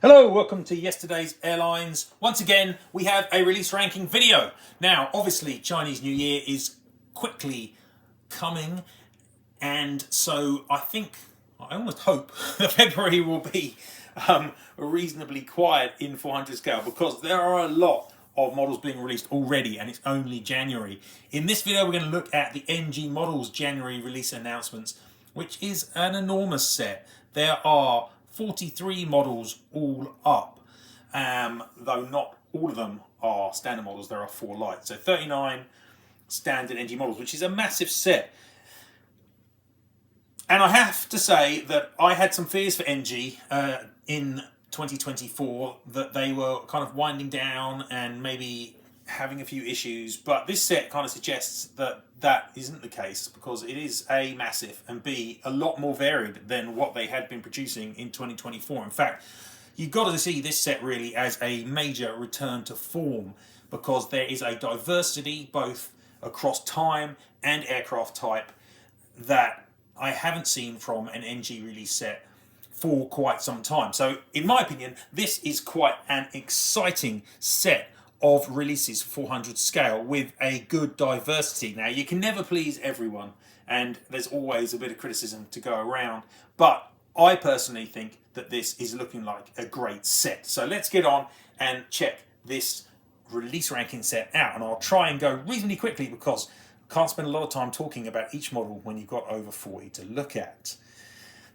Hello, welcome to yesterday's airlines. Once again, we have a release ranking video. Now, obviously, Chinese New Year is quickly coming, and so I almost hope that February will be reasonably quiet in 400 scale because there are a lot of models being released already and it's only January. In this video, we're going to look at the NG models January release announcements, which is an enormous set. There are 43 models all up, though not all of them are standard models. There are 4 Lite, so 39 standard NG models, which is a massive set. And I have to say that I had some fears for NG in 2024, that they were kind of winding down and maybe having a few issues, but this set kind of suggests that that isn't the case because it is A, massive, and B, a lot more varied than what they had been producing in 2024. In fact, you've got to see this set really as a major return to form because there is a diversity both across time and aircraft type that I haven't seen from an NG release set for quite some time. So in my opinion, this is quite an exciting set of releases 400 scale with a good diversity. Now, you can never please everyone, and there's always a bit of criticism to go around, but I personally think that this is looking like a great set. So let's get on and check this release ranking set out, and I'll try and go reasonably quickly because I can't spend a lot of time talking about each model when you've got over 40 to look at.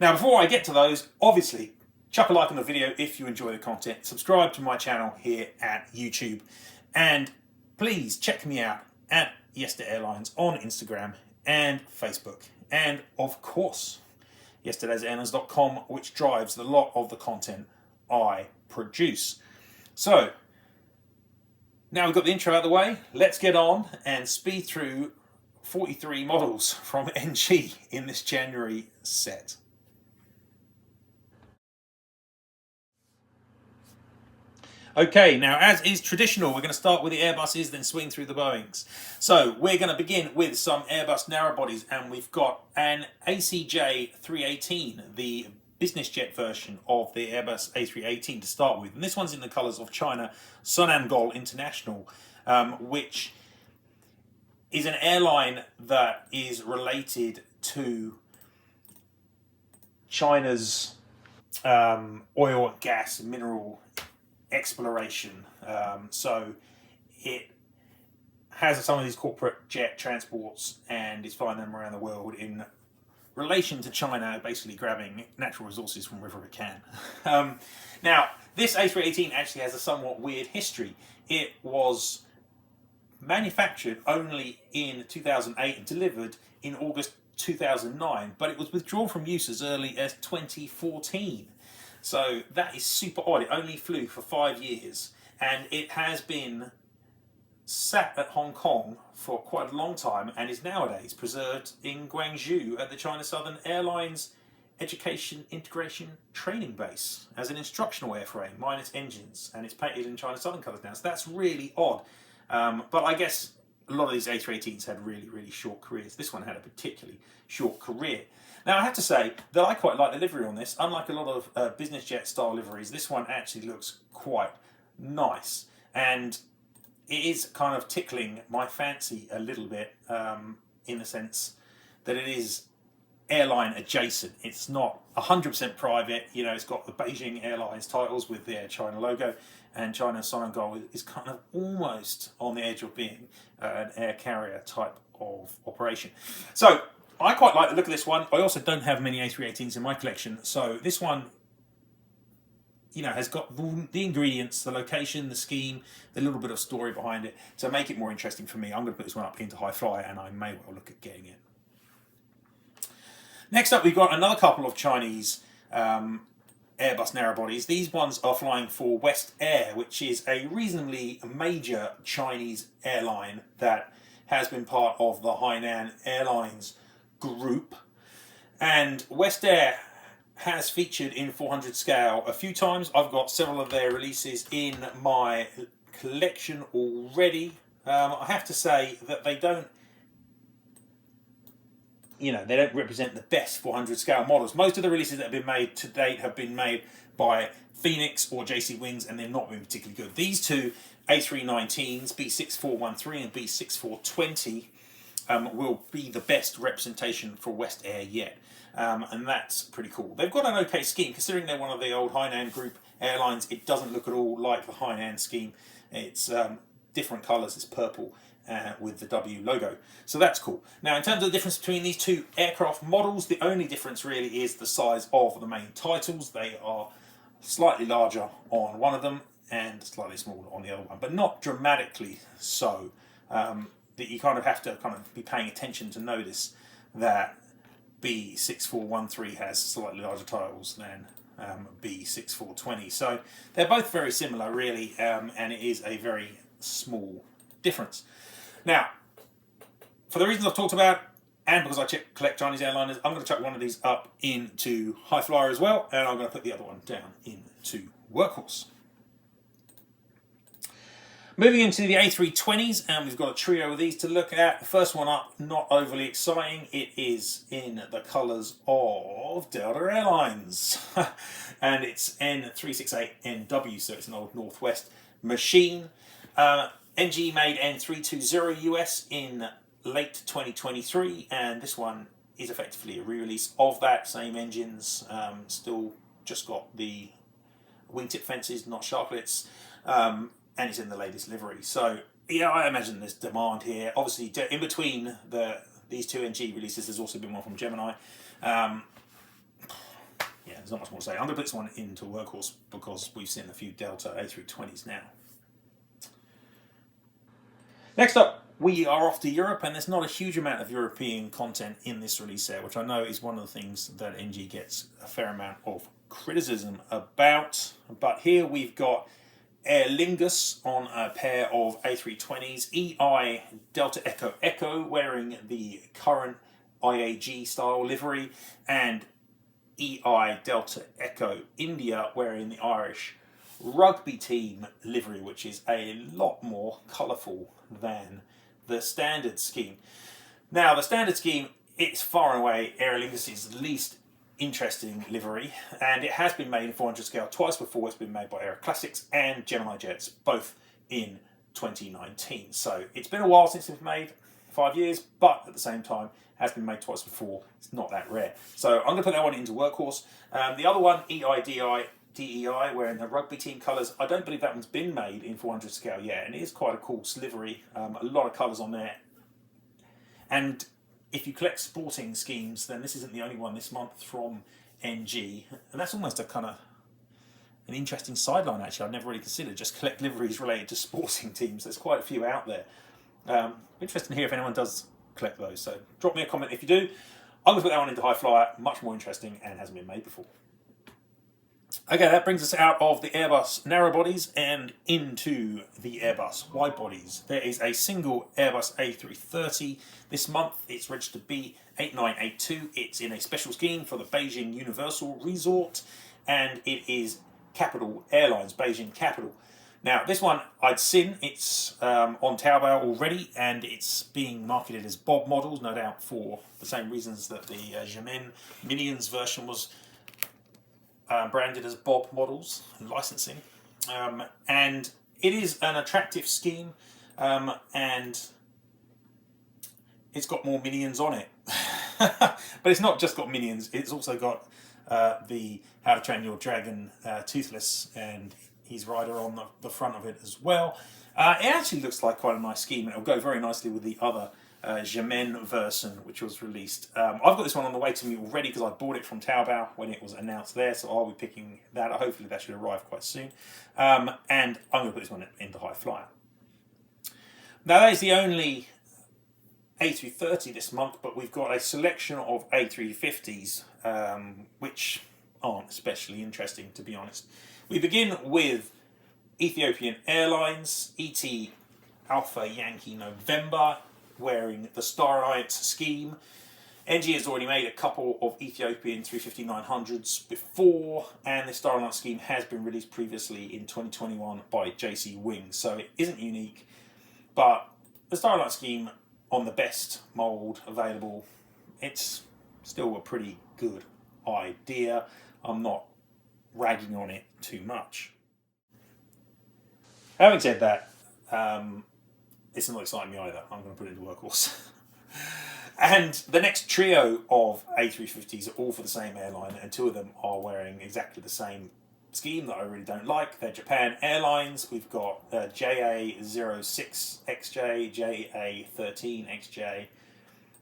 Now, before I get to those, obviously, chuck a like on the video if you enjoy the content. Subscribe to my channel here at YouTube. And please check me out at Yesterday Airlines on Instagram and Facebook. And of course, yesterdaysairlines.com, which drives a lot of the content I produce. So, now we've got the intro out of the way, let's get on and speed through 43 models from NG in this January set. Okay, now as is traditional, we're going to start with the Airbuses, then swing through the Boeings. So we're going to begin with some Airbus narrowbodies, and we've got an A318, the business jet version of the Airbus A318 to start with. And this one's in the colours of China, Sun'An International, which is an airline that is related to China's oil, gas, mineral exploration. So it has some of these corporate jet transports and is flying them around the world in relation to China basically grabbing natural resources from wherever it can. Now, this A318 actually has a somewhat weird history. It was manufactured only in 2008 and delivered in August 2009, but it was withdrawn from use as early as 2014. So that is super odd. It only flew for 5 years, and it has been sat at Hong Kong for quite a long time and is nowadays preserved in Guangzhou at the China Southern Airlines Education Integration Training Base as an instructional airframe, minus engines, and it's painted in China Southern colours now. So that's really odd. But I guess a lot of these A318s had really, really short careers. This one had a particularly short career. Now, I have to say that I quite like the livery on this. Unlike a lot of business jet style liveries, this one actually looks quite nice. And it is kind of tickling my fancy a little bit in the sense that it is airline adjacent. It's not 100% private. You know, it's got the Beijing Airlines titles with the Air China logo, and China Sun'An is kind of almost on the edge of being an air carrier type of operation. So I quite like the look of this one. I also don't have many A318s in my collection, so this one, you know, has got the ingredients, the location, the scheme, the little bit of story behind it to make it more interesting for me. I'm going to put this one up into high fly, and I may well look at getting it. Next up, we've got another couple of Chinese Airbus narrowbodies. These ones are flying for West Air, which is a reasonably major Chinese airline that has been part of the Hainan Airlines group. And West Air has featured in 400 scale a few times. I've got several of their releases in my collection already. I have to say that they don't they don't represent the best 400 scale models. Most of the releases that have been made to date have been made by Phoenix or JC Wings, and they're not been particularly good. These two A319s, B6413 and B6420, will be the best representation for West Air yet. And that's pretty cool. They've got an okay scheme, considering they're one of the old Hainan Group airlines. It doesn't look at all like the Hainan scheme. It's different colours. It's purple with the W logo. So that's cool. Now, in terms of the difference between these two aircraft models, the only difference really is the size of the main titles. They are slightly larger on one of them and slightly smaller on the other one, but not dramatically so. That you kind of have to be paying attention to notice that B6413 has slightly larger titles than B6420. So they're both very similar, really, and it is a very small difference. Now, for the reasons I've talked about, and because I collect Chinese airliners, I'm going to chuck one of these up into High Flyer as well, and I'm going to put the other one down into Workhorse. Moving into the A320s, and we've got a trio of these to look at. The first one up, not overly exciting. It is in the colours of Delta Airlines. And it's N368NW, so it's an old Northwest machine. NG made N320 US in late 2023, and this one is effectively a re-release of that. Same engines, still just got the wingtip fences, not sharklets. And it's in the latest livery. So, yeah, I imagine there's demand here. Obviously, in between these two NG releases, there's also been one from Gemini. Yeah, there's not much more to say. I'm going to put this one into Workhorse because we've seen a few Delta A320s now. Next up, we are off to Europe, and there's not a huge amount of European content in this release here, which I know is one of the things that NG gets a fair amount of criticism about. But here we've got Aer Lingus on a pair of A320s, EI Delta Echo Echo wearing the current IAG style livery, and EI Delta Echo India wearing the Irish rugby team livery, which is a lot more colourful than the standard scheme. Now, the standard scheme, it's far and away Aer Lingus' least interesting livery, and it has been made in 400 scale twice before. It's been made by Aero Classics and Gemini Jets, both in 2019. So it's been a while since it's been made, 5 years, but at the same time has been made twice before. It's not that rare. So I'm going to put that one into Workhorse. The other one, DEI, wearing the rugby team colours. I don't believe that one's been made in 400 scale yet, and it is quite a cool livery. A lot of colours on there. And if you collect sporting schemes, then this isn't the only one this month from NG, and that's almost a kind of an interesting sideline. Actually, I've never really considered just collect liveries related to sporting teams. There's quite a few out there. Interesting to hear if anyone does collect those. So drop me a comment if you do. I'm going to put that one into High Flyer. Much more interesting and hasn't been made before. Okay, that brings us out of the Airbus narrow bodies and into the Airbus wide bodies. There is a single Airbus A330 this month. It's registered B8982. It's in a special scheme for the Beijing Universal Resort, and it is Capital Airlines, Beijing Capital. Now, this one I'd seen. It's on Taobao already, and it's being marketed as Bob models, no doubt for the same reasons that the Jamin Minions version was branded as Bob models and licensing. And it is an attractive scheme, and it's got more minions on it. But it's not just got minions, it's also got the How to Train Your Dragon Toothless and his rider on the front of it as well. It actually looks like quite a nice scheme, and it'll go very nicely with the other Jamin version, which was released. I've got this one on the way to me already because I bought it from Taobao when it was announced there, so I'll be picking that. Hopefully that should arrive quite soon. And I'm going to put this one into High Flyer. Now, that is the only A330 this month, but we've got a selection of A350s, which aren't especially interesting, to be honest. We begin with Ethiopian Airlines, ET Alpha Yankee November, wearing the Starlight scheme. NG has already made a couple of Ethiopian 350-900s before, and the Starlight scheme has been released previously in 2021 by JC Wings, so it isn't unique. But the Starlight scheme on the best mould available, it's still a pretty good idea. I'm not ragging on it too much. Having said that, it's not exciting me either. I'm going to put it into workhorse. And the next trio of A350s are all for the same airline, and two of them are wearing exactly the same scheme that I really don't like. They're Japan Airlines. We've got JA06XJ, JA13XJ,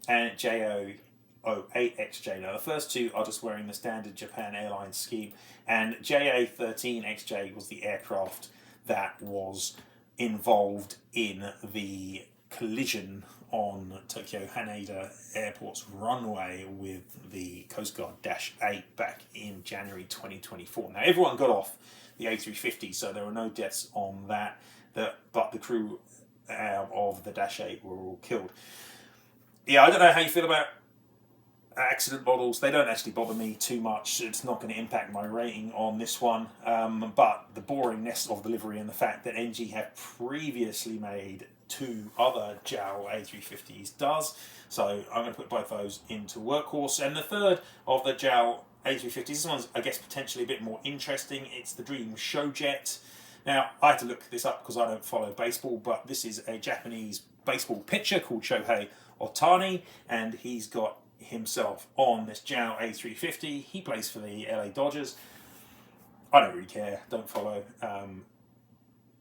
and JO08XJ. Now, the first two are just wearing the standard Japan Airlines scheme, and JA13XJ was the aircraft that was involved in the collision on Tokyo Haneda Airport's runway with the Coast Guard Dash 8 back in January 2024. Now, everyone got off the A350, so there were no deaths on that, but the crew of the Dash 8 were all killed. Yeah, I don't know how you feel about accident models. They don't actually bother me too much. It's not going to impact my rating on this one, but the boringness of the livery and the fact that NG have previously made two other JAL A350s does. So I'm going to put both those into workhorse. And the third of the JAL A350s, this one's, I guess, potentially a bit more interesting. It's the Dream Showjet. Now, I had to look this up because I don't follow baseball, but this is a Japanese baseball pitcher called Shohei Ohtani, and he's got himself on this JAL A350. He plays for the LA Dodgers. I don't really care, don't follow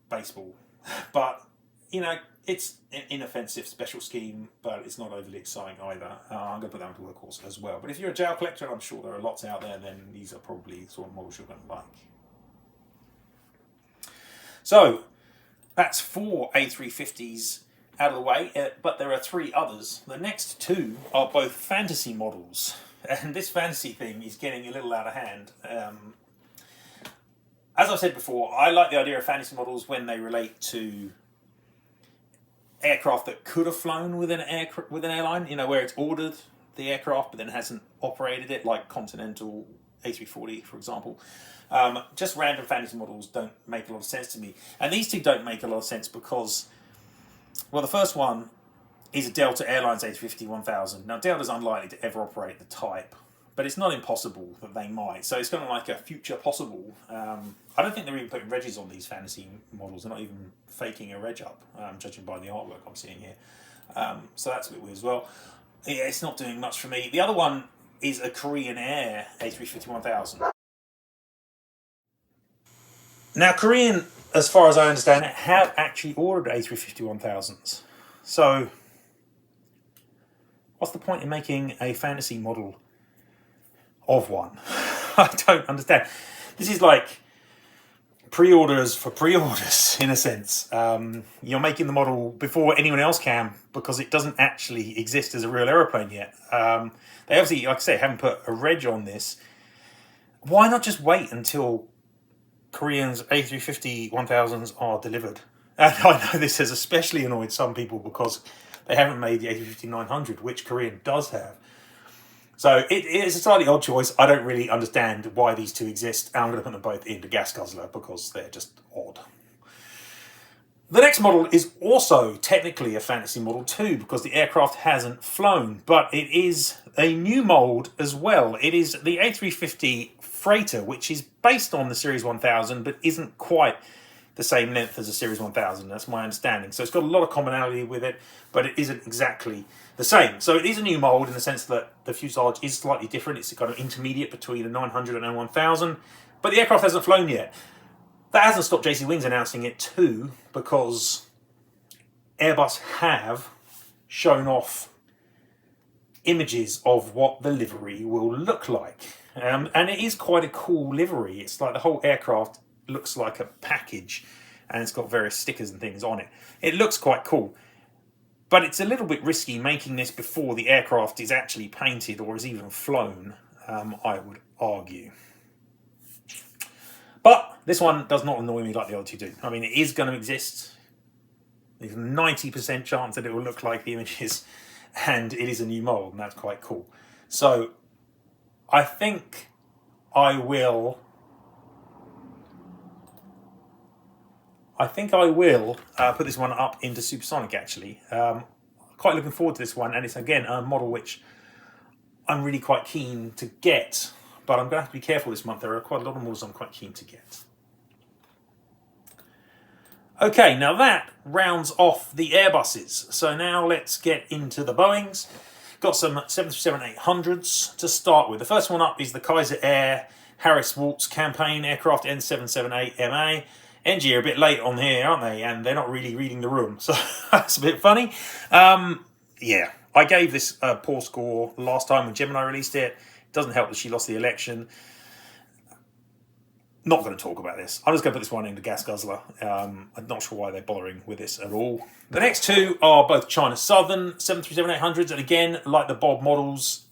baseball, but you know, it's an inoffensive special scheme, but it's not overly exciting either. I'm going to put that into workhorse as well. But if you're a JAL collector, and I'm sure there are lots out there, then these are probably the sort of models you're going to like. So that's 4 A350s out of the way, but there are 3 others. The next 2 are both fantasy models, and this fantasy thing is getting a little out of hand. As I've said before, I like the idea of fantasy models when they relate to aircraft that could have flown with an airline, you know, where it's ordered the aircraft but then hasn't operated it, like Continental A340, for example. Just random fantasy models don't make a lot of sense to me. And these two don't make a lot of sense because, well, the first one is a Delta Airlines A350-1000. Now, Delta's unlikely to ever operate the type, but it's not impossible that they might. So it's kind of like a future possible. I don't think they're even putting regs on these fantasy models. They're not even faking a reg up, judging by the artwork I'm seeing here. So that's a bit weird as well. Yeah, it's not doing much for me. The other one is a Korean Air A350-1000. Now, Korean, as far as I understand it, have actually ordered A350-1000s. So what's the point in making a fantasy model of one? I don't understand. This is like pre-orders for pre-orders, in a sense. You're making the model before anyone else can because it doesn't actually exist as a real aeroplane yet. They obviously, like I say, haven't put a reg on this. Why not just wait until Koreans A350-1000s are delivered? And I know this has especially annoyed some people because they haven't made the A350-900, which Korean does have. So it is a slightly odd choice. I don't really understand why these two exist. And I'm going to put them both into Gas Guzzler because they're just odd. The next model is also technically a fantasy model too because the aircraft hasn't flown, but it is a new mould as well. It is the A350 Freighter, which is based on the Series 1000 but isn't quite the same length as the Series 1000. That's my understanding. So it's got a lot of commonality with it, but it isn't exactly the same. So it is a new mould in the sense that the fuselage is slightly different. It's kind of intermediate between a 900 and a 1000, but the aircraft hasn't flown yet. That hasn't stopped JC Wings announcing it too, because Airbus have shown off images of what the livery will look like. And it is quite a cool livery. It's like the whole aircraft looks like a package and it's got various stickers and things on it. It looks quite cool. But it's a little bit risky making this before the aircraft is actually painted or is even flown, I would argue. But this one does not annoy me like the other two do. I mean, it is going to exist. There's a 90% chance that it will look like the images, and it is a new mould, and that's quite cool. So I think I will put this one up into Supersonic, actually. Quite looking forward to this one, and it's, again, a model which I'm really quite keen to get but I'm going to have to be careful this month. There are quite a lot of models I'm quite keen to get. Okay, now that rounds off the Airbuses. So now let's get into the Boeings. Got some 737-800s to start with. The first one up is the Kaiser Air Harris Waltz campaign aircraft N778MA. NG are a bit late on here, aren't they? And they're not really reading the room, so that's a bit funny. Yeah, I gave this a poor score last time when Gemini released it. It doesn't help that she lost the election. Not going to talk about this. I'm just going to put this one in the gas guzzler. I'm not sure why they're bothering with this at all. The next two are both China Southern 737-800s, and again, like the Bob models,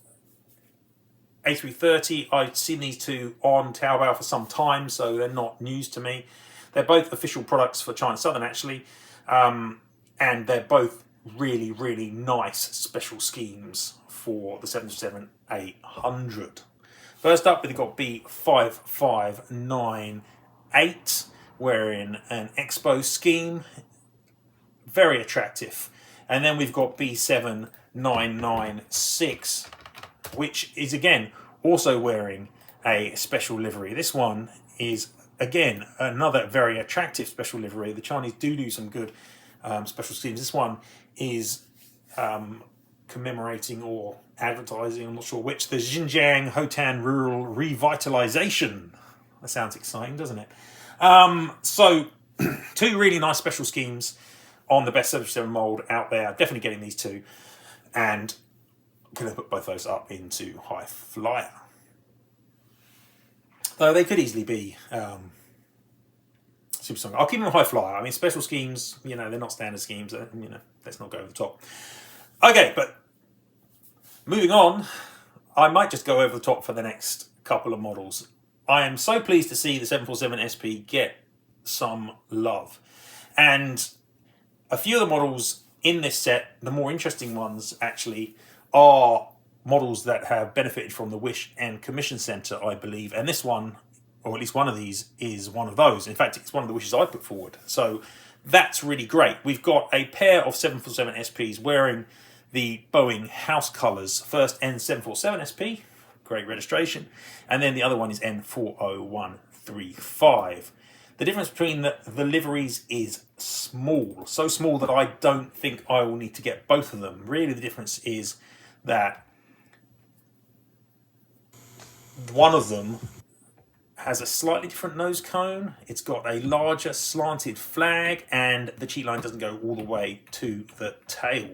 A330. I've seen these two on Taobao for some time, so they're not news to me. They're both official products for China Southern, actually, and they're both really, really nice special schemes for the 737-800. First up, we've got B5598, wearing an Expo scheme. Very attractive. And then we've got B7996, which is, again, also wearing a special livery. This one is, again, another very attractive special livery. The Chinese do some good special schemes. This one is commemorating or advertising, I'm not sure which, the Xinjiang Hotan Rural Revitalization. That sounds exciting, doesn't it? So, two really nice special schemes on the best 737 mould out there. Definitely getting these two. And I'm going to put both those up into High Flyer. Though they could easily be supersonic. I'll keep them High Flyer. I mean, special schemes, you know, they're not standard schemes. You know, let's not go over the top. Okay, but moving on, I might just go over the top for the next couple of models. I am so pleased to see the 747 SP get some love. And a few of the models in this set, the more interesting ones actually, are models that have benefited from the Wish and Commission Centre, I believe. And this one, or at least one of these, is one of those. In fact, it's one of the wishes I put forward. So that's really great. We've got a pair of 747 SPs wearing the Boeing house colours. First N747 SP, great registration, and then the other one is N40135. The difference between the liveries is small, so small that I don't think I will need to get both of them. Really, the difference is that one of them has a slightly different nose cone, it's got a larger slanted flag, and the cheat line doesn't go all the way to the tail.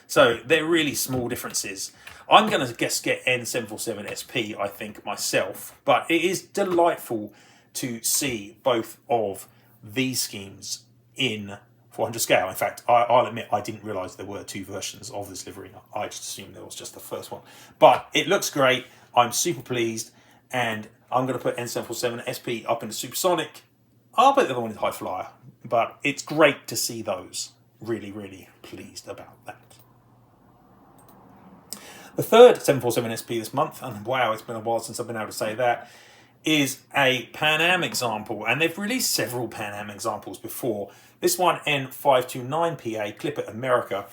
So they're really small differences. I'm going to guess get N747 SP, I think, myself. But it is delightful to see both of these schemes in 400 scale. In fact, I'll admit I didn't realise there were two versions of this livery. I just assumed there was just the first one. But it looks great. I'm super pleased. And I'm going to put N747 SP up into Supersonic. I'll put the other one in High Flyer. But it's great to see those. Really, really pleased about that. The third 747 SP this month, and wow, it's been a while since I've been able to say that, is a Pan Am example. And they've released several Pan Am examples before. This one, N529PA, Clipper America,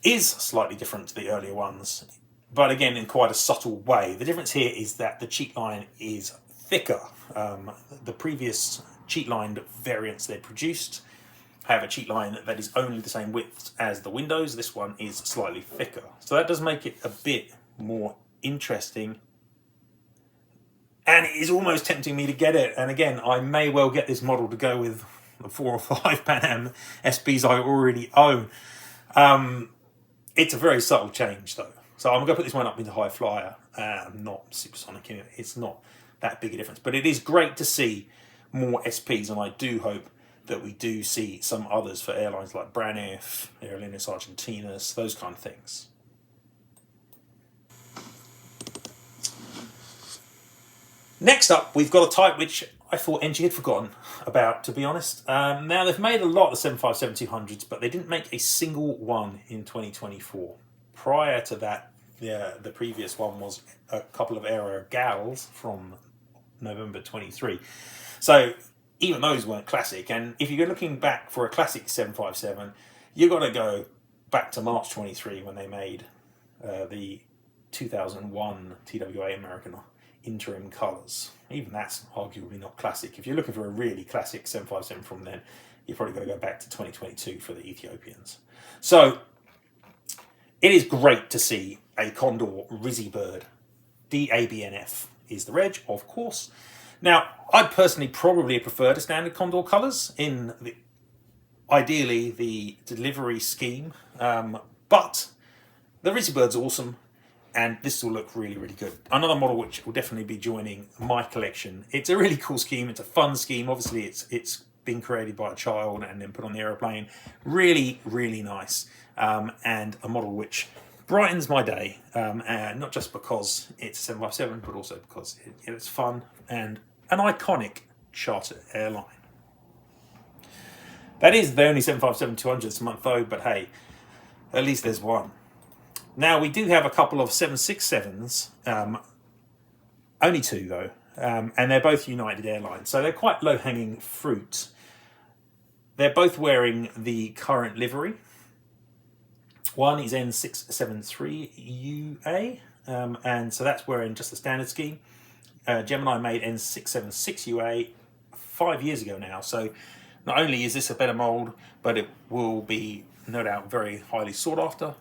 is slightly different to the earlier ones, but again, in quite a subtle way. The difference here is that the cheat line is thicker. The previous cheat lined variants they produced have a cheat line that is only the same width as the windows. This one is slightly thicker. So that does make it a bit more interesting. And it is almost tempting me to get it. And again, I may well get this model to go with the 4 or 5 Pan Am SPs I already own. It's a very subtle change though. So I'm going to put this one up into High Flyer. Not Supersonic in it. It's not that big a difference. But it is great to see more SPs, and I do hope that we do see some others for airlines like Braniff, Aerolíneas Argentinas, those kind of things. Next up, we've got a type which I thought NG had forgotten about, to be honest. Now, they've made a lot of 757-200s, but they didn't make a single one in 2024. Prior to that, the previous one was a couple of Aero Gals from November 23. So even those weren't classic. And if you're looking back for a classic 757, you've got to go back to March 23 when they made the 2001 TWA American interim colours. Even that's arguably not classic. If you're looking for a really classic 757 from then, you're probably going to go back to 2022 for the Ethiopians. So it is great to see a Condor Rizzy Bird. DABNF is the reg, of course. Now, I'd personally probably prefer the standard Condor colours in ideally the delivery scheme, but the Rizzy Bird's awesome, and this will look really, really good. Another model which will definitely be joining my collection. It's a really cool scheme. It's a fun scheme. Obviously, it's been created by a child and then put on the aeroplane. Really, really nice, and a model which brightens my day, and not just because it's a 757, but also because it's fun and an iconic charter airline. That is the only 757-200 this month though, but hey, at least there's one. Now we do have a couple of 767s, only two though, and they're both United Airlines, so they're quite low-hanging fruit. They're both wearing the current livery. One is N673UA, and so that's wearing just the standard scheme. Gemini made N676UA 5 years ago now, so not only is this a better mould, but it will be no doubt very highly sought after.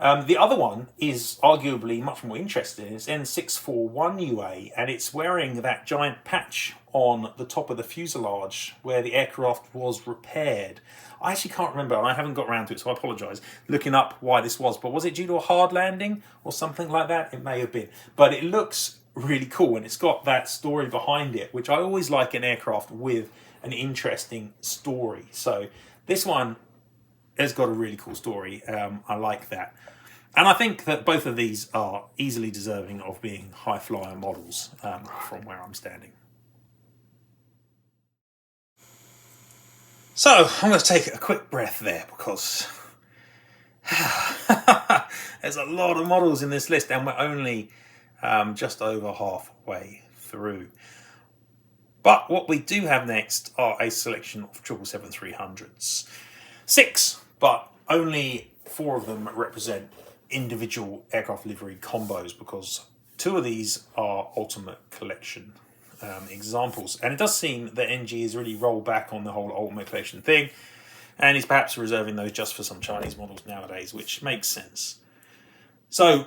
The other one is arguably much more interesting. It's N641UA, and it's wearing that giant patch on the top of the fuselage where the aircraft was repaired. I actually can't remember, and I haven't got around to it, so I apologise, looking up why this was. But was it due to a hard landing or something like that? It may have been. But it looks really cool, and it's got that story behind it, which I always like in aircraft with an interesting story. So this one has got a really cool story. I like that. And I think that both of these are easily deserving of being high flyer models from where I'm standing. So I'm going to take a quick breath there because there's a lot of models in this list and we're only just over halfway through. But what we do have next are a selection of 777-300s. 6, but only 4 of them represent individual aircraft livery combos because 2 of these are Ultimate Collection examples. And it does seem that NG has really rolled back on the whole Ultimate Collection thing, and is perhaps reserving those just for some Chinese models nowadays, which makes sense. So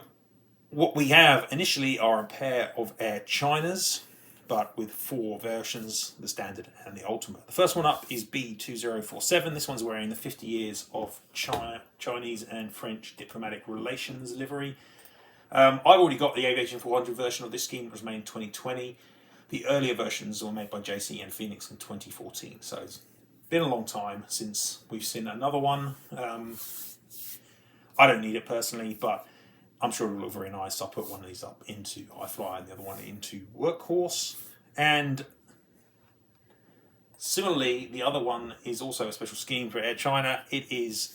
what we have initially are a pair of Air Chinas, but with 4 versions, the standard and the ultimate. The first one up is B2047. This one's wearing the 50 years of Chinese and French diplomatic relations livery. I've already got the Aviation 400 version of this scheme. It was made in 2020. The earlier versions were made by JC and Phoenix in 2014. So it's been a long time since we've seen another one. I don't need it personally, but I'm sure it'll look very nice. I'll put one of these up into High Flyer and the other one into Workhorse. And similarly, the other one is also a special scheme for Air China. It is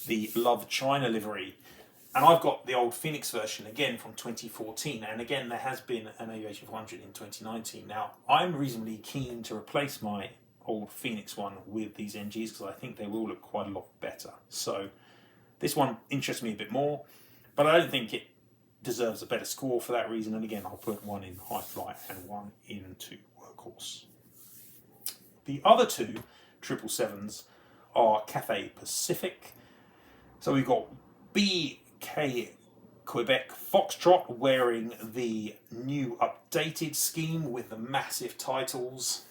the Love China livery. And I've got the old Phoenix version again from 2014. And again, there has been an Aviation 400 in 2019. Now, I'm reasonably keen to replace my old Phoenix one with these NGs because I think they will look quite a lot better. So this one interests me a bit more, but I don't think it deserves a better score for that reason. And again, I'll put one in High Flight and one into Workhorse. The other 2 777s are Cathay Pacific. So we've got BK Quebec Foxtrot wearing the new updated scheme with the massive titles.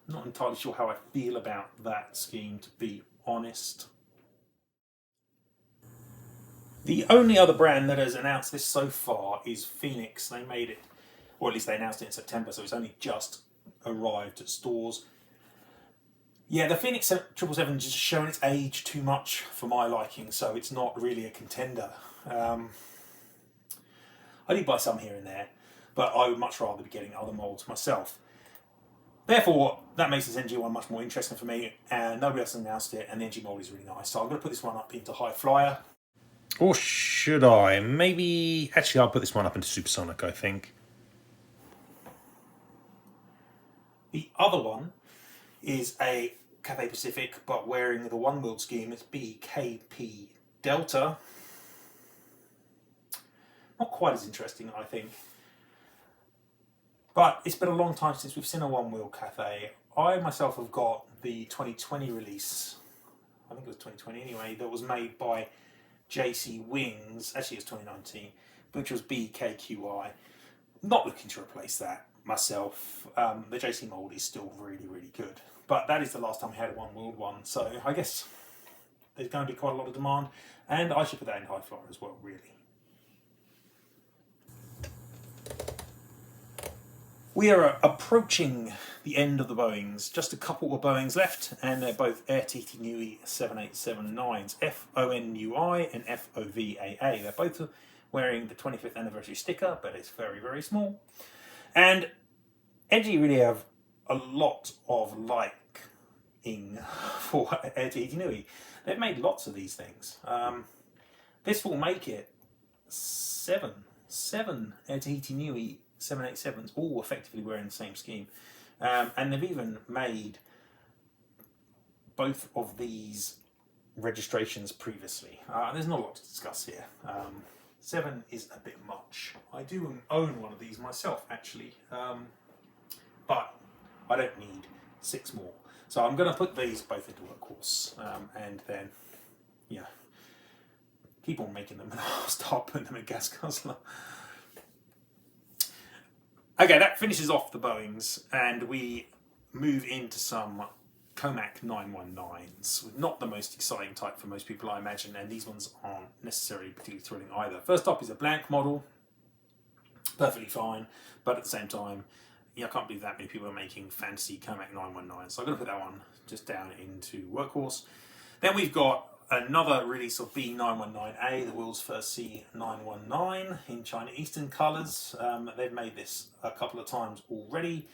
I'm not entirely sure how I feel about that scheme, to be honest. The only other brand that has announced this so far is Phoenix. They made it, or at least they announced it in September, so it's only just arrived at stores. Yeah, the Phoenix 777 is just showing its age too much for my liking, so it's not really a contender. I do buy some here and there, but I would much rather be getting other moulds myself. Therefore, that makes this NG one much more interesting for me, and nobody else has announced it, and the NG mould is really nice. So I'm going to put this one up into High Flyer. Or should I? Maybe... Actually, I'll put this one up into Supersonic, I think. The other one is a Cathay Pacific, but wearing the one-wheeled scheme. It's BKP Delta. Not quite as interesting, I think. But it's been a long time since we've seen a one-wheel Cathay. I myself have got the 2020 release, I think it was 2020 anyway, that was made by JC Wings, actually it was 2019, which was BKQI. Not looking to replace that myself. The JC mould is still really, really good. But that is the last time we had a one-wheeled one, so I guess there's going to be quite a lot of demand, and I should put that in high flyer as well, really. We are approaching the end of the Boeings. Just a couple of Boeings left, and they're both Air TT 787-9s, FONUI and FOVAA. They're both wearing the 25th anniversary sticker, but it's very, very small. And NG really have a lot of liking for Air TT. They've made lots of these things. This will make it seven Air TT 787s, all effectively wearing the same scheme. And they've even made both of these registrations previously. There's not a lot to discuss here. 7 is a bit much. I do own one of these myself, actually, but I don't need 6 more. So I'm going to put these both into Workhorse, and then, yeah, keep on making them, and I'll start putting them in gas guzzler. Okay, that finishes off the Boeings, and we move into some Comac 919s. Not the most exciting type for most people, I imagine, and these ones aren't necessarily particularly thrilling either. First up is a blank model, perfectly fine, but at the same time, I can't believe that many people are making fancy Comac 919s, so I'm going to put that one just down into Workhorse. Then we've got another release of B919A, the world's first C919 in China Eastern colours. They've made this a couple of times already.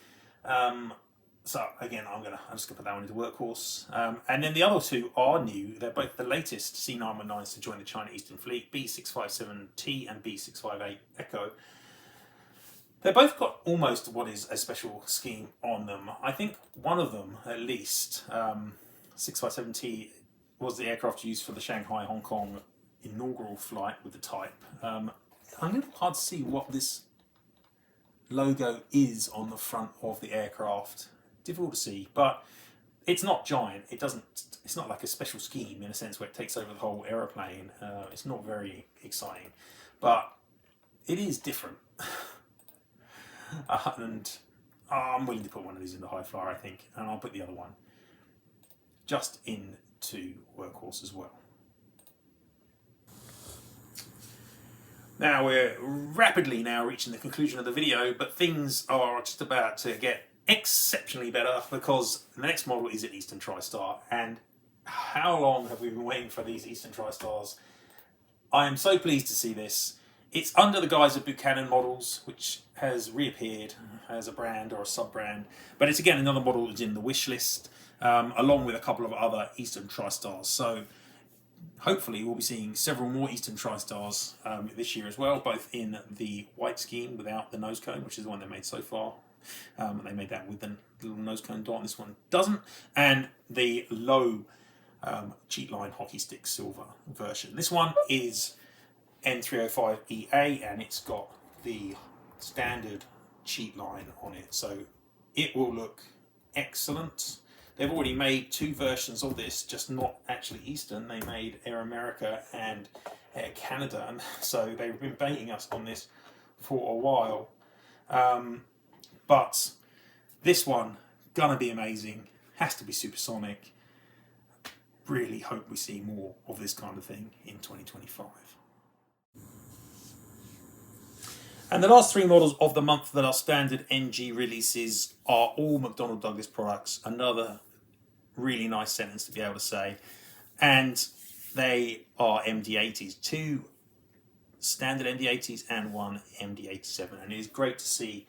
So again, I'm just gonna put that one into Workhorse. And then the other two are new. They're both the latest C919s to join the China Eastern Fleet, B657T and B658 Echo. They've both got almost what is a special scheme on them. I think one of them, at least, 657T, was the aircraft used for the Shanghai-Hong Kong inaugural flight with the type. I'm a little hard to see what this logo is on the front of the aircraft. Difficult to see, but it's not giant. It's not like a special scheme in a sense where it takes over the whole aeroplane. It's not very exciting, but it is different. And I'm willing to put one of these into high flyer, I think, and I'll put the other one just into Workhorse as well. Now we're rapidly now reaching the conclusion of the video, but things are just about to get exceptionally better because the next model is an Eastern Tristar, and how long have we been waiting for these Eastern Tristars? I am so pleased to see this. It's under the guise of Buchanan Models, which has reappeared as a brand or a sub-brand, but it's again another model that's in the wish list, along with a couple of other Eastern Tristars. So hopefully we'll be seeing several more Eastern Tristars this year as well, both in the white scheme without the nose cone, which is the one they made so far. They made that with the little nose cone dot, this one doesn't, and the low cheat line hockey stick silver version. This one is N305EA, and it's got the standard cheat line on it, so it will look excellent. They've already made 2 versions of this, just not actually Eastern. They made Air America and Air Canada, and so they've been baiting us on this for a while. But this one, gonna be amazing, has to be supersonic. Really hope we see more of this kind of thing in 2025. And the last 3 models of the month that are standard NG releases are all McDonnell Douglas products. Another really nice sentence to be able to say. And they are MD-80s. 2 standard MD-80s and 1 MD-87. And it is great to see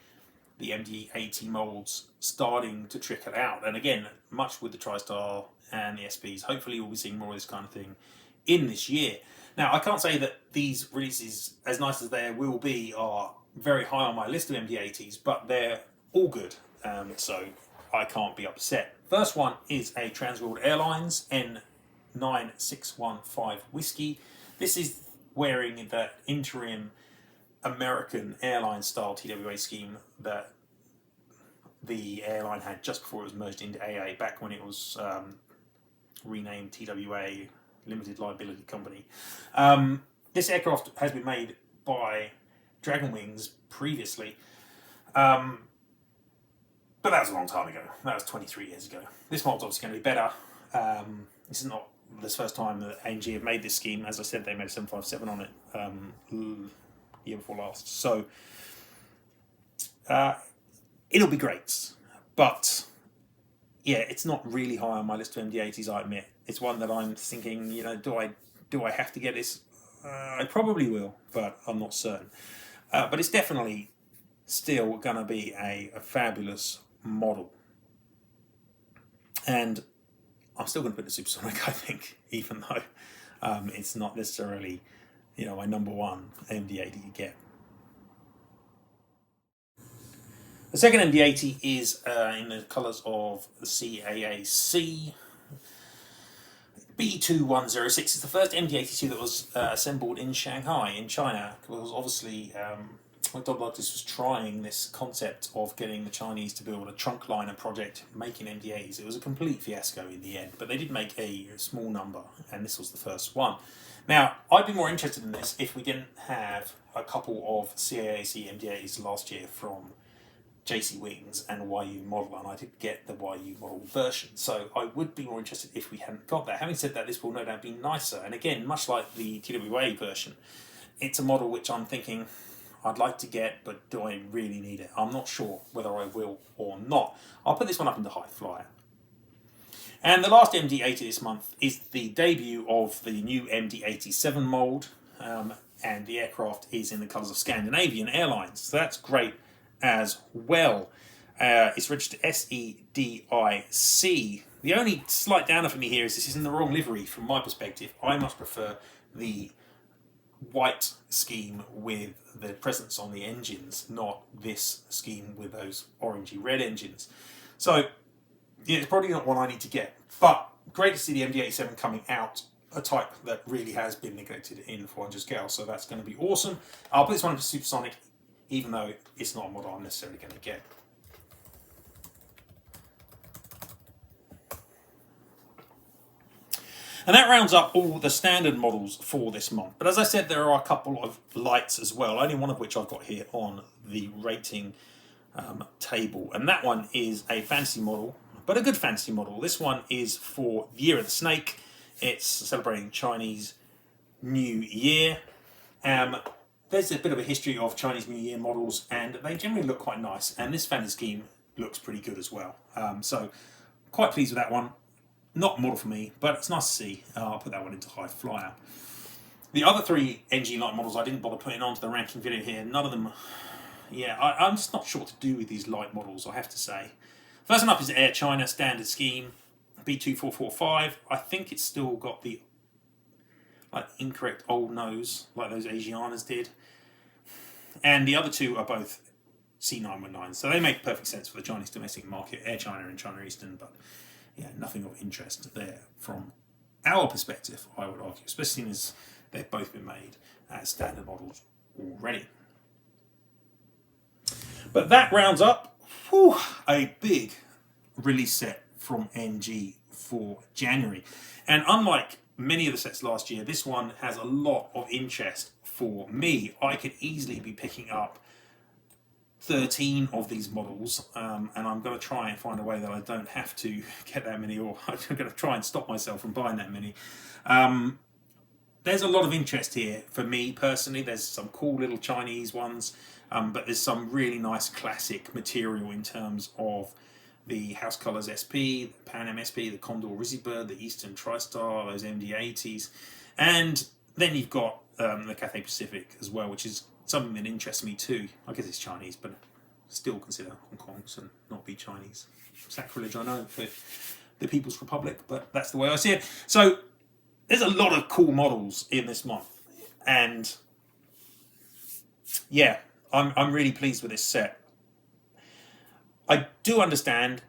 the MD-80 molds starting to trickle out. And again, much with the TriStar and the SPs, hopefully we'll be seeing more of this kind of thing in this year. Now, I can't say that these releases, as nice as they will be, are very high on my list of MD-80s, but they're all good, so I can't be upset. First one is a Trans World Airlines N9615 Whiskey. This is wearing the interim American airline style TWA scheme that the airline had just before it was merged into AA, back when it was renamed TWA, Limited Liability Company. This aircraft has been made by Dragonwings previously, but that was a long time ago. That was 23 years ago. This model's obviously going to be better. This is not the first time that AMG have made this scheme. As I said, they made a 757 on it year before last. So it'll be great, but yeah, it's not really high on my list of MD-80s, I admit. It's one that I'm thinking, do I have to get this? I probably will, but I'm not certain. But it's definitely still going to be a fabulous model. And I'm still going to put the Supersonic, I think, even though it's not necessarily, my number one MD-80 to get. The second MD-80 is in the colours of the CAAC. B2106 is the first MD-82 that was assembled in Shanghai, in China. Because obviously, McDonnell was trying this concept of getting the Chinese to build a trunk liner project making MD-80s. It was a complete fiasco in the end, but they did make a small number, and this was the first one. Now, I'd be more interested in this if we didn't have a couple of CAAC MD-80s last year from JC Wings and YU model, and I did get the YU model version, so I would be more interested if we hadn't got that. Having said that, this will no doubt be nicer, and again, much like the TWA version, it's a model which I'm thinking I'd like to get, but do I really need it? I'm not sure whether I will or not. I'll put this one up into High Flyer. And the last MD-80 this month is the debut of the new MD-87 mould, and the aircraft is in the colours of Scandinavian Airlines, so that's great as well. It's registered SEDIC. The only slight downer for me here is this is in the wrong livery from my perspective. I much prefer the white scheme with the presence on the engines, not this scheme with those orangey red engines. So yeah, it's probably not one I need to get, but great to see the MD-87 coming out, a type that really has been neglected in the 400 scale, so that's going to be awesome. I'll put this one into Supersonic, even though it's not a model I'm necessarily going to get. And that rounds up all the standard models for this month. But as I said, there are a couple of lights as well, only one of which I've got here on the rating table. And that one is a fantasy model, but a good fantasy model. This one is for the Year of the Snake. It's celebrating Chinese New Year. There's a bit of a history of Chinese New Year models, and they generally look quite nice, and this fantasy scheme looks pretty good as well. So quite pleased with that one. Not a model for me, but it's nice to see. I'll put that one into High Flyer. The other three NG Lite models I didn't bother putting onto the ranking video here. None of them, I'm just not sure what to do with these light models, I have to say. First one up is Air China standard scheme, B2445. I think it's still got the incorrect old nose, like those Asianas did. And the other two are both C919, so they make perfect sense for the Chinese domestic market, Air China and China Eastern, but nothing of interest there from our perspective, I would argue, especially as they've both been made as standard models already. But that rounds up a big release set from NG for January. And unlike many of the sets last year, this one has a lot of interest for me. I could easily be picking up 13 of these models, and I'm going to try and find a way that I don't have to get that many, or I'm going to try and stop myself from buying that many. There's a lot of interest here for me personally. There's some cool little Chinese ones, but there's some really nice classic material in terms of the House Colours SP, the Pan Am SP, the Condor Rizibird, the Eastern Tristar, those MD-80s, and then you've got the Cathay Pacific as well, which is something that interests me too. I guess it's Chinese, but still consider Hong Kong's and not be Chinese. Sacrilege, I know, for the People's Republic, but that's the way I see it. So there's a lot of cool models in this month, and I'm really pleased with this set. I do understand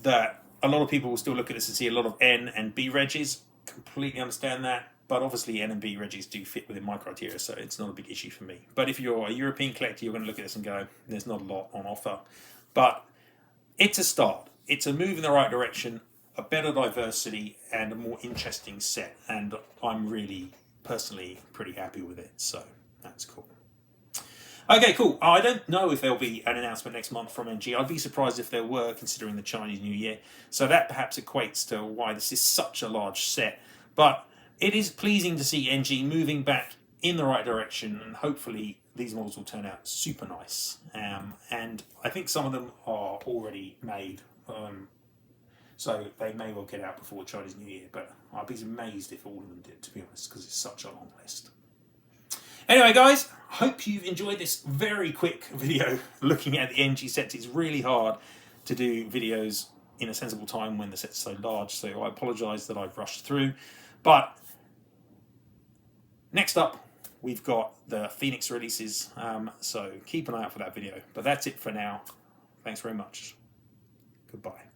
that a lot of people will still look at this and see a lot of N and B regs. Completely understand that. But obviously N and B regs do fit within my criteria, so it's not a big issue for me. But if you're a European collector, you're going to look at this and go, there's not a lot on offer. But it's a start. It's a move in the right direction, a better diversity, and a more interesting set. And I'm really, personally, pretty happy with it. So that's cool. Okay, cool. I don't know if there'll be an announcement next month from NG. I'd be surprised if there were, considering the Chinese New Year. So that perhaps equates to why this is such a large set. But it is pleasing to see NG moving back in the right direction, and hopefully these models will turn out super nice. And I think some of them are already made, so they may well get out before Chinese New Year. But I'd be amazed if all of them did, to be honest, because it's such a long list. Anyway, guys, hope you've enjoyed this very quick video looking at the NG sets. It's really hard to do videos in a sensible time when the set's so large, so I apologise that I've rushed through. But next up, we've got the Phoenix releases, so keep an eye out for that video. But that's it for now. Thanks very much. Goodbye.